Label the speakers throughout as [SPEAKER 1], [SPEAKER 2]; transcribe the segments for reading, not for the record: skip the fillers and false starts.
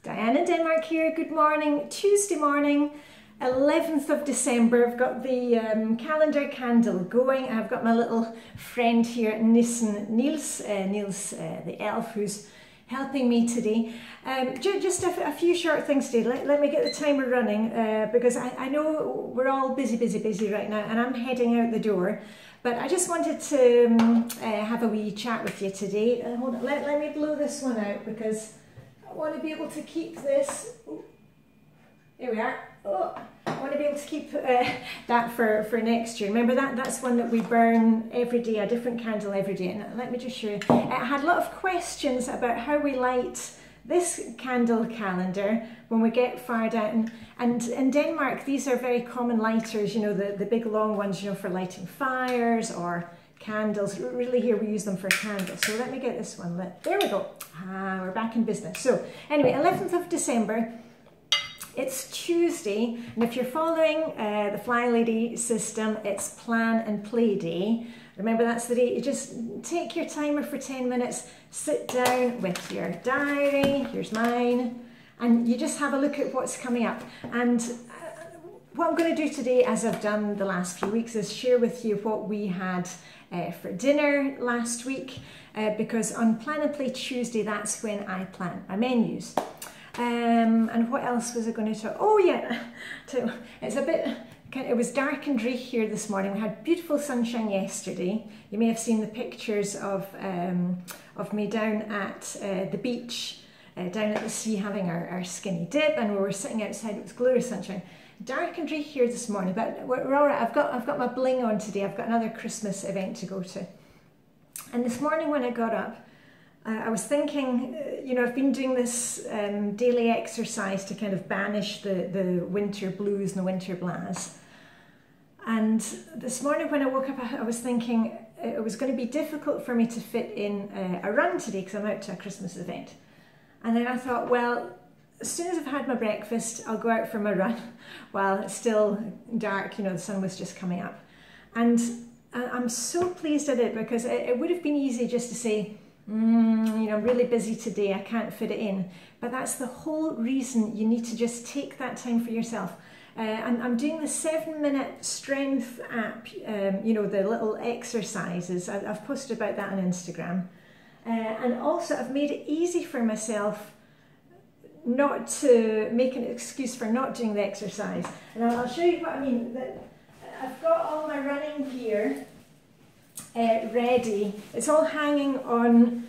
[SPEAKER 1] Diane in Denmark here. Good morning. Tuesday morning, 11th of December. I've got the calendar candle going. I've got my little friend here, Niels, the elf, who's helping me today. Just a few short things today. Let me get the timer running because I know we're all busy right now and I'm heading out the door. But I just wanted to have a wee chat with you today. Hold on, let me blow this one out because I want to be able to keep this. Ooh, there we are. Oh, I want to be able to keep that for next year. Remember that's one that we burn every day, a different candle every day. And let me just show you. I had a lot of questions about how we light this candle calendar when we get far down. And in Denmark, these are very common lighters, you know, the big long ones, you know, for lighting fires or candles. Really here we use them for candles. So let me get this one lit. There we go. We're back in business. So anyway, 11th of December. It's Tuesday, and if you're following the Flylady system, it's plan and play day. Remember, that's the day you just take your timer for 10 minutes, sit down with your diary, here's mine, and you just have a look at what's coming up. And what I'm going to do today, as I've done the last few weeks, is share with you what we had for dinner last week, because on Plan and Play Tuesday, that's when I plan my menus. And what else was I going to talk? Oh yeah, it's a bit, it was dark and dreary here this morning. We had beautiful sunshine yesterday. You may have seen the pictures of me down at the beach, down at the sea, having our skinny dip, and we were sitting outside. It was glorious sunshine. Dark and dreary here this morning, but we're all right. I've got my bling on today. I've got another Christmas event to go to. And this morning when I got up, I was thinking, you know, I've been doing this daily exercise to kind of banish the winter blues and the winter blahs. And this morning when I woke up, I was thinking it was going to be difficult for me to fit in a run today because I'm out to a Christmas event. And then I thought, well, as soon as I've had my breakfast, I'll go out for my run while it's still dark, you know, the sun was just coming up. And I'm so pleased at it because it would have been easy just to say, you know, I'm really busy today, I can't fit it in. But that's the whole reason you need to just take that time for yourself. And I'm doing the 7-minute strength app, you know, the little exercises. I've posted about that on Instagram. And also I've made it easy for myself not to make an excuse for not doing the exercise. And I'll show you what I mean. I've got all my running gear ready. It's all hanging on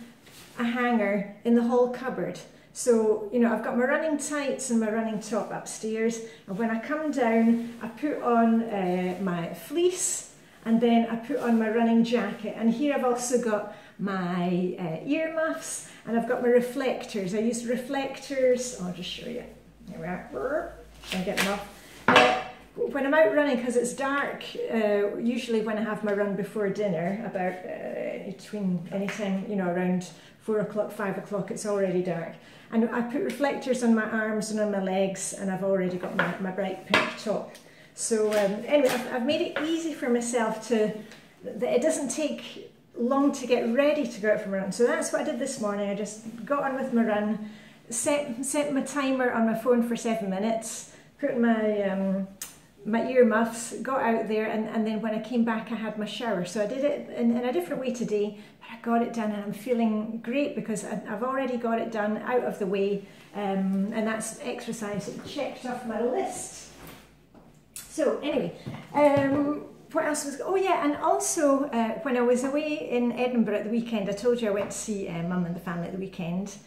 [SPEAKER 1] a hanger in the whole cupboard. So, you know, I've got my running tights and my running top upstairs, and when I come down I put on my fleece, and then I put on my running jacket, and here I've also got my earmuffs, and I've got my reflectors. I use reflectors. I'll just show you. There we are. Try and get them off. When I'm out running, because it's dark, usually when I have my run before dinner, about between any time, you know, around 4 o'clock, 5 o'clock, it's already dark. And I put reflectors on my arms and on my legs, and I've already got my bright pink top. So anyway, I've made it easy for myself that it doesn't take long to get ready to go out for my run. So that's what I did this morning. I just got on with my run, set my timer on my phone for 7 minutes, put my earmuffs, got out there, and then when I came back I had my shower. So I did it in a different way today, but I got it done, and I'm feeling great because I've already got it done, out of the way, and that's exercise checked off my list. So anyway, what else was, oh yeah, and also when I was away in Edinburgh at the weekend, I told you I went to see Mum and the family at the weekend.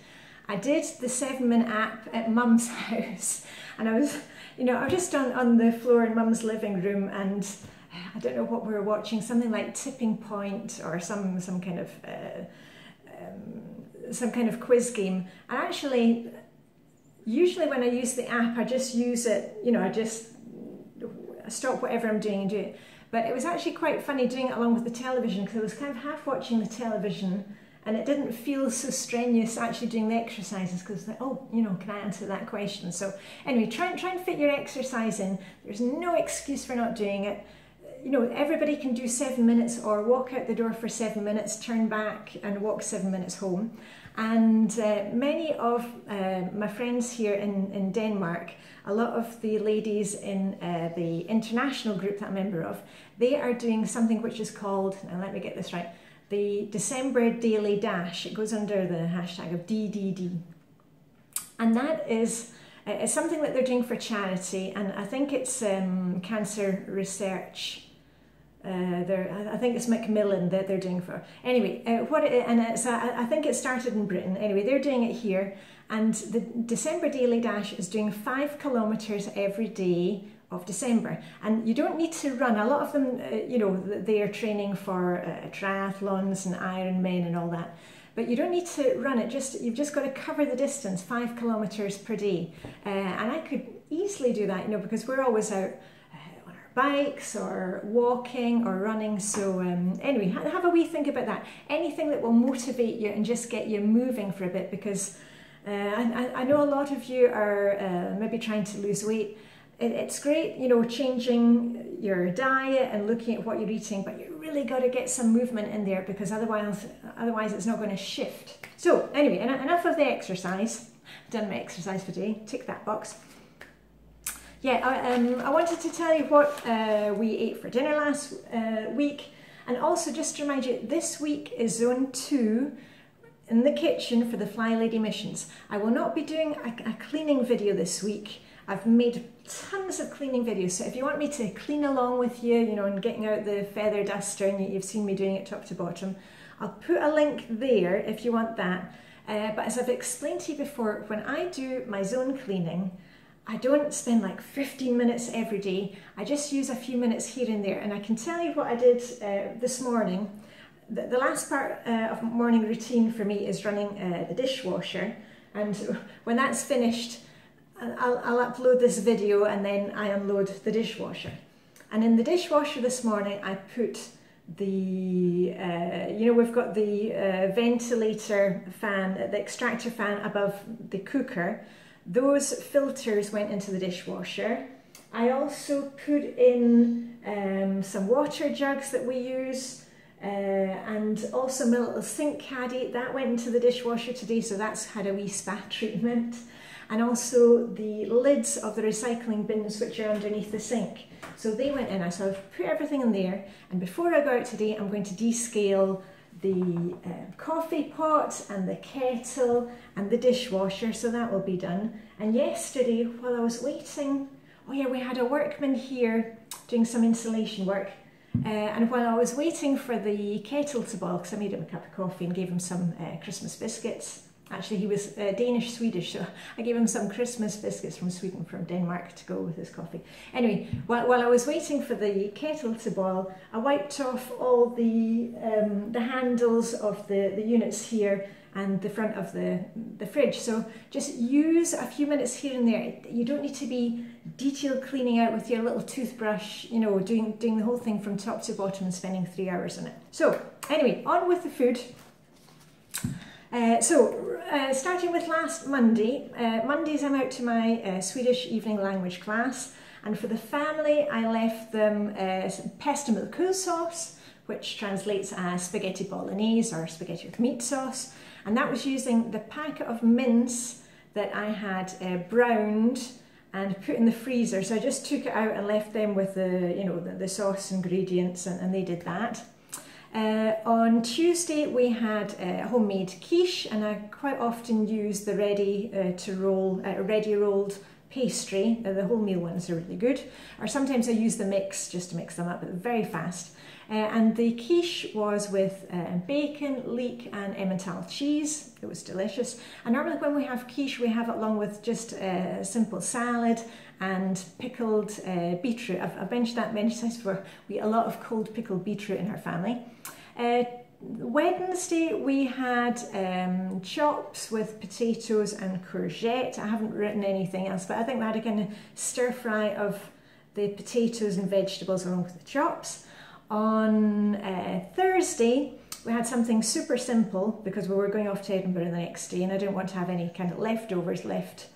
[SPEAKER 1] I did the 7-minute app at Mum's house, and I was, you know, I was just on the floor in Mum's living room, and I don't know what we were watching, something like Tipping Point or some kind of quiz game. And actually, usually when I use the app, I just use it, you know, I just stop whatever I'm doing and do it. But it was actually quite funny doing it along with the television, because I was kind of half watching the television, and it didn't feel so strenuous actually doing the exercises, because like, oh, you know, can I answer that question? So anyway, try and fit your exercise in. There's no excuse for not doing it. You know, everybody can do 7 minutes, or walk out the door for 7 minutes, turn back and walk 7 minutes home. And many of my friends here in Denmark, a lot of the ladies in the international group that I'm a member of, they are doing something which is called, now let me get this right, the December Daily Dash. It goes under the hashtag of DDD. And that is it's something that they're doing for charity, and I think it's cancer research. I think it's Macmillan that they're doing for. Anyway, I think it started in Britain. Anyway, they're doing it here, and the December Daily Dash is doing 5 kilometres every day of December. And you don't need to run. A lot of them, you know, they are training for triathlons and Ironmen and all that. But you don't need to run it, you've just got to cover the distance, 5 kilometres per day. And I could easily do that, you know, because we're always out on our bikes or walking or running. So anyway, have a wee think about that. Anything that will motivate you and just get you moving for a bit, because I know a lot of you are maybe trying to lose weight. It's great, you know, changing your diet and looking at what you're eating, but you really got to get some movement in there, because otherwise it's not going to shift. So anyway, enough of the exercise. I've done my exercise for today. Tick that box. Yeah, I wanted to tell you what we ate for dinner last week, and also just to remind you, this week is Zone 2 in the kitchen for the Flylady missions. I will not be doing a cleaning video this week. I've made tons of cleaning videos, so if you want me to clean along with you, you know, and getting out the feather duster, and you've seen me doing it top to bottom, I'll put a link there if you want that. But as I've explained to you before, when I do my zone cleaning, I don't spend like 15 minutes every day. I just use a few minutes here and there, and I can tell you what I did this morning. The last part of morning routine for me is running the dishwasher, and when that's finished, I'll upload this video, and then I unload the dishwasher. And in the dishwasher this morning, I put the, you know, we've got the ventilator fan, the extractor fan above the cooker. Those filters went into the dishwasher. I also put in some water jugs that we use, and also my little sink caddy, that went into the dishwasher today, so that's had a wee spa treatment. And also the lids of the recycling bins, which are underneath the sink. So they went in, so I've put everything in there. And before I go out today, I'm going to descale the coffee pot and the kettle and the dishwasher, so that will be done. And yesterday, while I was waiting, oh yeah, we had a workman here doing some insulation work. And while I was waiting for the kettle to boil, because I made him a cup of coffee and gave him some Christmas biscuits. Actually, he was Danish-Swedish, so I gave him some Christmas biscuits from Sweden, from Denmark, to go with his coffee. Anyway, while I was waiting for the kettle to boil, I wiped off all the handles of the units here and the front of the fridge. So just use a few minutes here and there. You don't need to be detail cleaning out with your little toothbrush, you know, doing the whole thing from top to bottom and spending 3 hours on it. So anyway, on with the food. Starting with last Monday, Mondays I'm out to my Swedish evening language class, and for the family I left them pesto med sauce, which translates as spaghetti bolognese or spaghetti with meat sauce, and that was using the packet of mince that I had browned and put in the freezer. So I just took it out and left them with the sauce ingredients, and they did that. On Tuesday we had homemade quiche, and I quite often use the ready rolled pastry. The wholemeal ones are really good, or sometimes I use the mix just to mix them up, but very fast. And the quiche was with bacon, leek and Emmental cheese. It was delicious. And normally when we have quiche, we have it along with just a simple salad and pickled beetroot. I've mentioned that many times before. We eat a lot of cold pickled beetroot in our family. Wednesday we had chops with potatoes and courgette. I haven't written anything else, but I think we had a kind of stir fry of the potatoes and vegetables along with the chops. On Thursday we had something super simple because we were going off to Edinburgh the next day, and I didn't want to have any kind of leftovers left.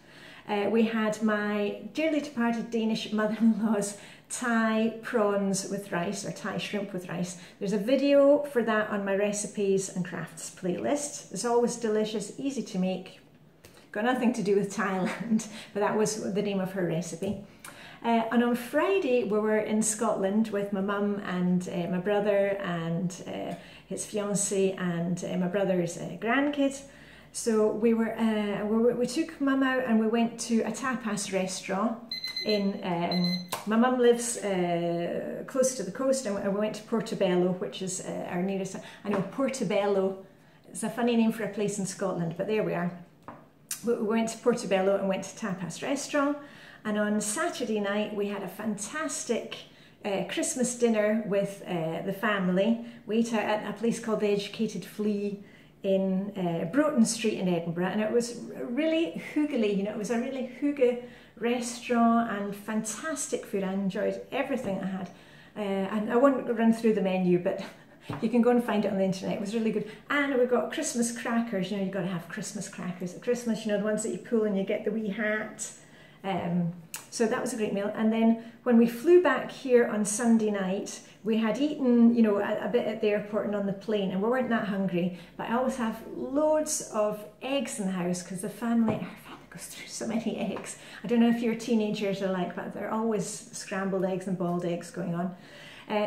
[SPEAKER 1] We had my dearly departed Danish mother-in-law's Thai prawns with rice, or Thai shrimp with rice. There's a video for that on my recipes and crafts playlist. It's always delicious, easy to make. Got nothing to do with Thailand, but that was the name of her recipe. And on Friday we were in Scotland with my mum and my brother and his fiancée and my brother's grandkids. So we took mum out and we went to a tapas restaurant in, my mum lives close to the coast, and we went to Portobello, which is our nearest. I know Portobello, it's a funny name for a place in Scotland, but there we are. We went to Portobello and went to tapas restaurant, and on Saturday night we had a fantastic Christmas dinner with the family. We ate out at a place called the Educated Flea in Broughton Street in Edinburgh, and it was really hoogly, you know, it was a really hooga restaurant and fantastic food. I enjoyed everything I had, and I won't run through the menu, but you can go and find it on the internet. It was really good. And we got Christmas crackers. You know, you've got to have Christmas crackers at Christmas, you know, the ones that you pull and you get the wee hat. So that was a great meal. And then when we flew back here on Sunday night, we had eaten, you know, a bit at the airport and on the plane, and we weren't that hungry, but I always have loads of eggs in the house because our family goes through so many eggs. I don't know if your teenagers are like, but there are always scrambled eggs and boiled eggs going on.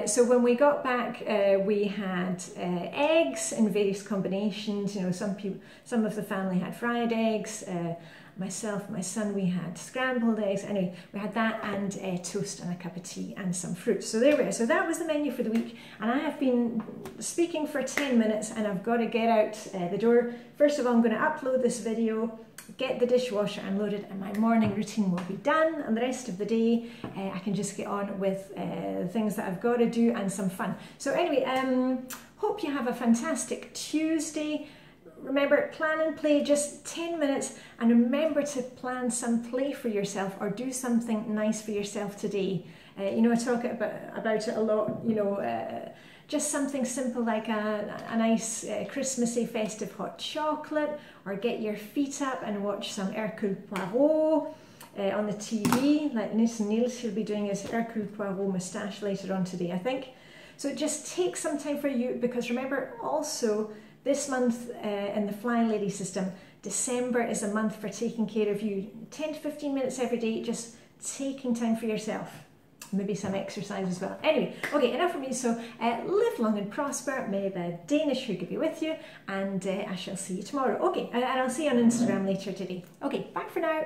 [SPEAKER 1] So when we got back, we had eggs in various combinations. You know, some of the family had fried eggs. Myself, my son, we had scrambled eggs. Anyway, we had that and toast and a cup of tea and some fruit. So there we are. So that was the menu for the week. And I have been speaking for 10 minutes and I've got to get out the door. First of all, I'm going to upload this video, get the dishwasher unloaded, and my morning routine will be done. And the rest of the day, I can just get on with things that I've got to do and some fun. So anyway, hope you have a fantastic Tuesday. Remember, plan and play just 10 minutes, and remember to plan some play for yourself or do something nice for yourself today. You know, I talk about it a lot, you know, just something simple like a nice Christmassy festive hot chocolate, or get your feet up and watch some Hercule Poirot on the TV, like Niels, he'll be doing his Hercule Poirot moustache later on today, I think. So just take some time for you, because remember also, this month in the Flylady system, December is a month for taking care of you. 10 to 15 minutes every day, just taking time for yourself. Maybe some exercise as well. Anyway, okay, enough from me. So live long and prosper. May the Danish hygge be with you, and I shall see you tomorrow. Okay, and I'll see you on Instagram later today. Okay, bye for now.